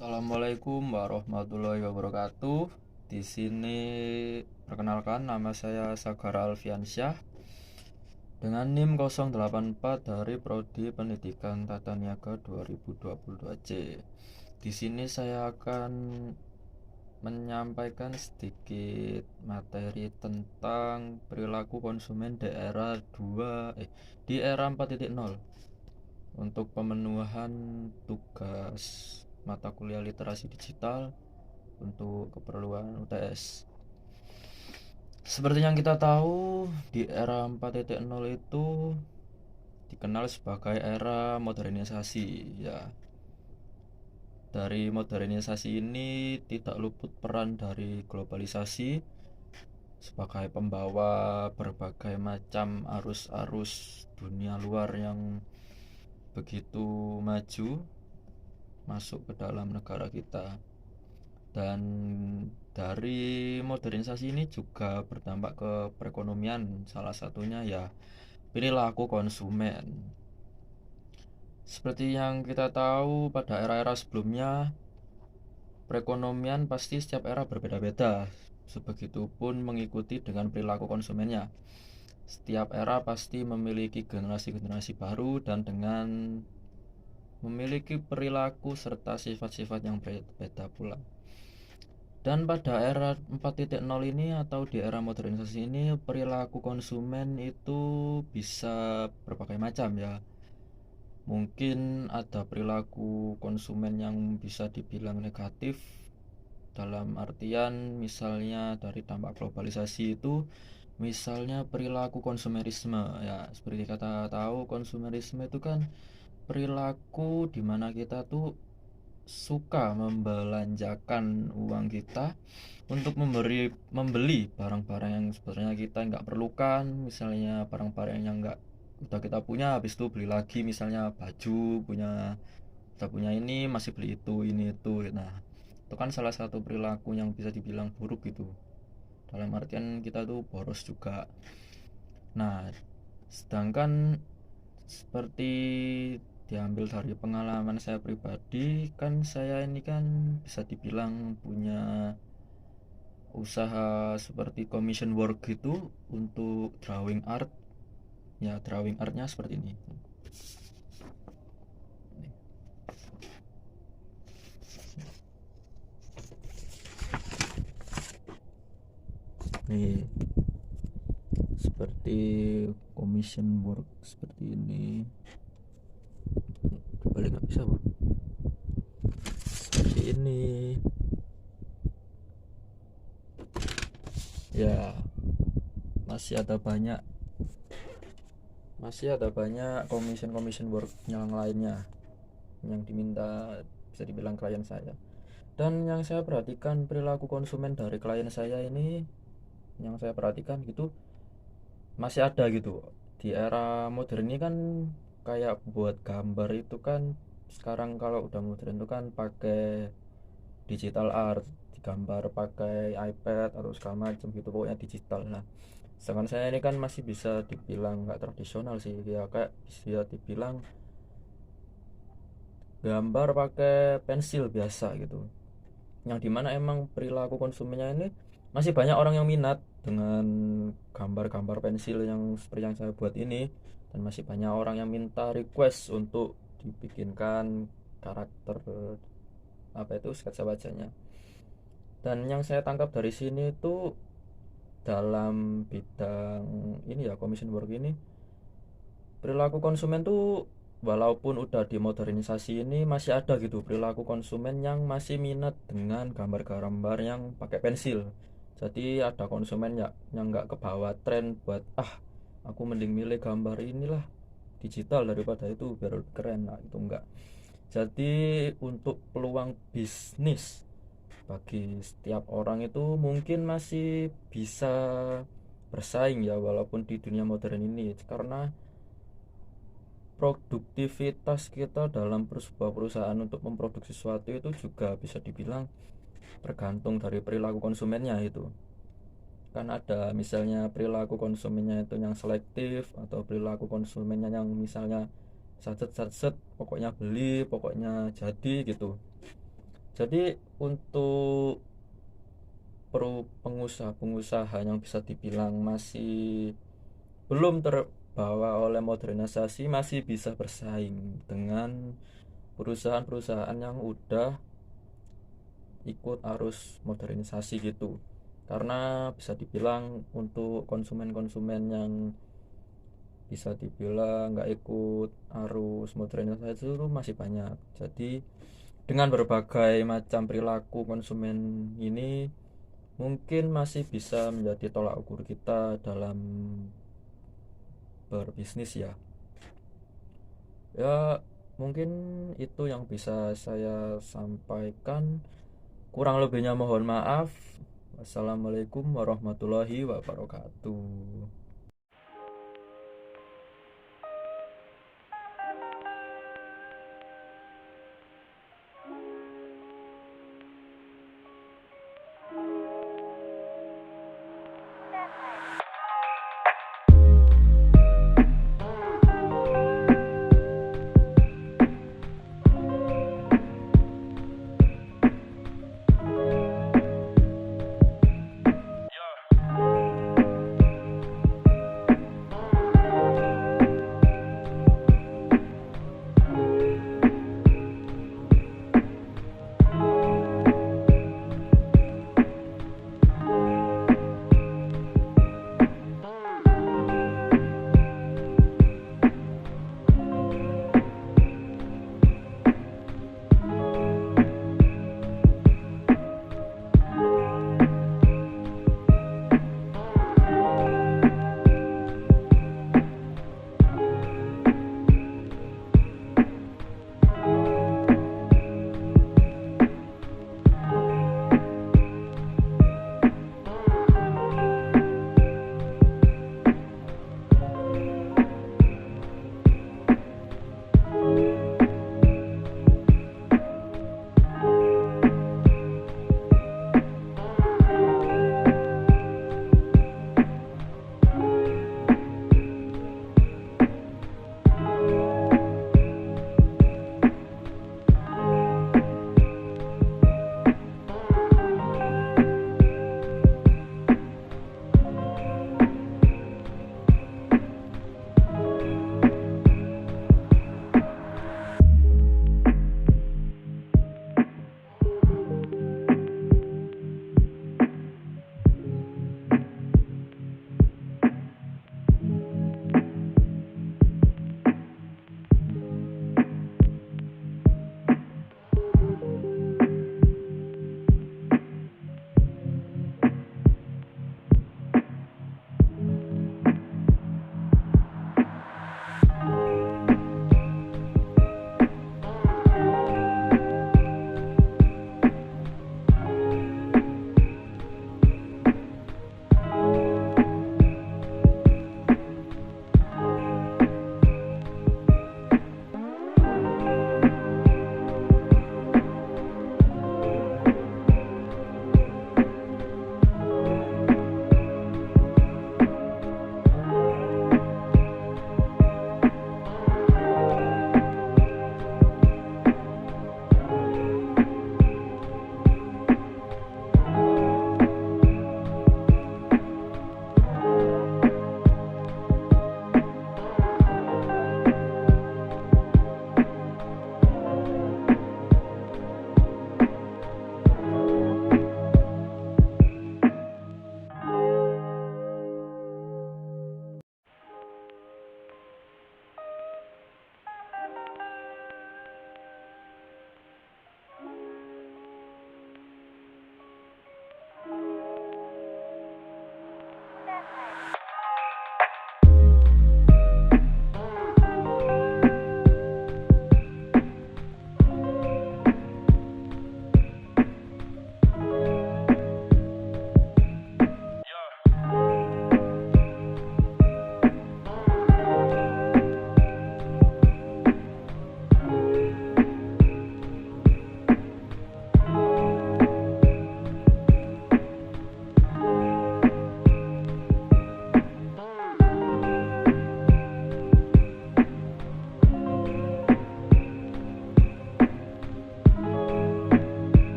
Assalamualaikum warahmatullahi wabarakatuh. Di sini perkenalkan, nama saya Sagara Alfiansyah dengan NIM 084 dari Prodi Pendidikan Tata Niaga 2022C. Di sini saya akan menyampaikan sedikit materi tentang perilaku konsumen di era 4.0 untuk pemenuhan tugas mata kuliah literasi digital untuk keperluan UTS. Seperti yang kita tahu, di era 4.0 itu dikenal sebagai era modernisasi ya. Dari modernisasi ini tidak luput peran dari globalisasi sebagai pembawa berbagai macam arus-arus dunia luar yang begitu maju masuk ke dalam negara kita. Dan dari modernisasi ini juga berdampak ke perekonomian, salah satunya ya perilaku konsumen. Seperti yang kita tahu, pada era-era sebelumnya perekonomian pasti setiap era berbeda-beda, sebegitupun mengikuti dengan perilaku konsumennya. Setiap era pasti memiliki generasi-generasi baru dan dengan memiliki perilaku serta sifat-sifat yang berbeda pula. Dan pada era 4.0 ini atau di era modernisasi ini, perilaku konsumen itu bisa berbagai macam ya. Mungkin ada perilaku konsumen yang bisa dibilang negatif, dalam artian misalnya dari dampak globalisasi itu, misalnya perilaku konsumerisme ya. Seperti kata tahu, konsumerisme itu kan perilaku dimana kita tuh suka membelanjakan uang kita untuk membeli barang-barang yang sebenarnya kita nggak perlukan, misalnya barang-barang yang nggak udah kita punya, habis itu beli lagi, misalnya baju punya, kita punya ini masih beli itu ini itu. Nah, itu kan salah satu perilaku yang bisa dibilang buruk gitu, dalam artian kita tuh boros juga. Nah, sedangkan seperti diambil dari pengalaman saya pribadi, kan saya ini kan bisa dibilang punya usaha seperti commission work gitu untuk drawing art ya. Drawing artnya seperti ini nih, seperti commission work seperti ini. Balik nggak bisa, Bro. Seperti ini ya. Masih ada banyak commission work yang lainnya yang diminta, bisa dibilang klien saya. Dan yang saya perhatikan perilaku konsumen dari klien saya ini, yang saya perhatikan gitu, masih ada gitu. Di era modern ini kan kayak buat gambar itu kan sekarang kalau udah modern itu kan pakai digital art, digambar pakai iPad atau segala macam gitu, pokoknya digital. Nah, sedangkan saya ini kan masih bisa dibilang nggak tradisional sih ya, kayak bisa dibilang gambar pakai pensil biasa gitu, yang dimana emang perilaku konsumennya ini masih banyak orang yang minat dengan gambar-gambar pensil yang seperti yang saya buat ini, dan masih banyak orang yang minta request untuk dibikinkan karakter apa itu sketsa wajahnya. Dan yang saya tangkap dari sini itu, dalam bidang ini ya, commission work ini, perilaku konsumen tuh walaupun udah dimodernisasi ini masih ada gitu perilaku konsumen yang masih minat dengan gambar-gambar yang pakai pensil. Jadi ada konsumen ya yang nggak kebawa tren buat aku mending milih gambar inilah digital daripada itu biar keren. Nah, itu enggak. Jadi untuk peluang bisnis bagi setiap orang itu mungkin masih bisa bersaing ya, walaupun di dunia modern ini, karena produktivitas kita dalam sebuah perusahaan untuk memproduksi sesuatu itu juga bisa dibilang tergantung dari perilaku konsumennya itu. Kan ada misalnya perilaku konsumennya itu yang selektif, atau perilaku konsumennya yang misalnya satset satset pokoknya beli pokoknya jadi gitu. Jadi untuk pengusaha-pengusaha yang bisa dibilang masih belum terbawa oleh modernisasi masih bisa bersaing dengan perusahaan-perusahaan yang udah ikut arus modernisasi gitu. Karena bisa dibilang untuk konsumen-konsumen yang bisa dibilang nggak ikut arus modernisasi itu masih banyak. Jadi dengan berbagai macam perilaku konsumen ini mungkin masih bisa menjadi tolak ukur kita dalam berbisnis ya. Ya, mungkin itu yang bisa saya sampaikan. Kurang lebihnya mohon maaf. Wassalamualaikum warahmatullahi wabarakatuh.